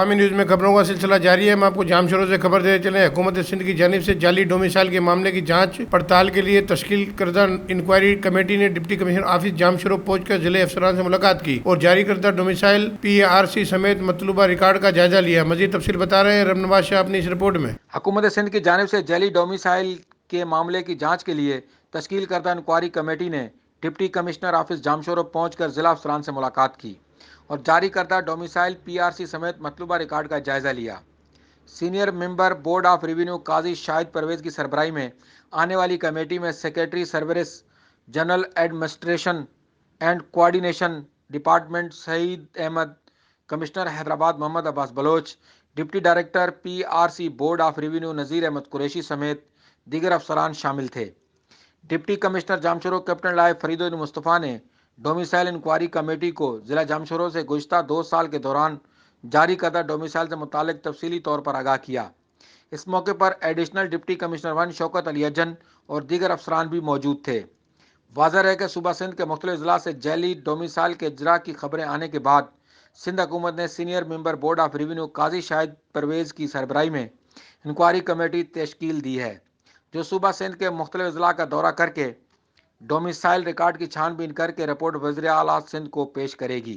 عوامی نیوز میں خبروں کا سلسلہ جاری ہے. ہم آپ کو جام شوروں سے خبر دے چلیں. حکومت سندھ کی جانب سے جعلی ڈومیسائل کے معاملے کی جانچ پڑتال کے لیے تشکیل کردہ انکوائری کمیٹی نے ڈپٹی کمشنر آفس جام شورو پہنچ کر ضلع افسران سے ملاقات کی اور جاری کردہ ڈومیسائل PRC سمیت مطلوبہ ریکارڈ کا جائزہ لیا. مزید تفصیل بتا رہے ہیں رم نواز شاہ اپنی اس رپورٹ میں. حکومت سندھ کی جانب سے جعلی ڈومیسائل کے معاملے کی جانچ کے لیے تشکیل کردہ انکوائری کمیٹی نے ڈپٹی کمشنر آفس جام شورو پہنچ کر ضلع افسران سے ملاقات کی اور جاری کردہ ڈومیسائل PRC سمیت مطلوبہ ریکارڈ کا جائزہ لیا. Senior member board of revenue قاضی شاہد پرویز کی سربراہی میں آنے والی کمیٹی میں secretary services general administration and coordination department Saeed Ahmed, commissioner Hyderabad Muhammad Abbas Baloch, deputy director PRC board of revenue Nazir Ahmed Qureshi سمیت دیگر افسران شامل تھے. ڈپٹی کمشنر جامشورو کیپٹن لائف فرید الدین مصطفیٰ نے ڈومیسائل انکوائری کمیٹی کو ضلع جامشورو سے گزشتہ 2 سال کے دوران جاری کردہ ڈومیسائل سے متعلق تفصیلی طور پر آگاہ کیا. اس موقع پر additional deputy commissioner 1 Shaukat Ali اجن اور دیگر افسران بھی موجود تھے. واضح ہے کہ صوبہ سندھ کے مختلف اضلاع سے جعلی ڈومیسائل کے اجرا کی خبریں آنے کے بعد سندھ حکومت نے senior member board of revenue قاضی شاہد پرویز کی سربراہی میں انکوائری کمیٹی تشکیل دی ہے جو صوبہ سندھ کے مختلف اضلاع کا دورہ کر کے ڈومیسائل ریکارڈ کی چھان بین کر کے رپورٹ وزیر اعلیٰ سندھ کو پیش کرے گی.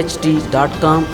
hd.com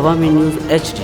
Awami News HD.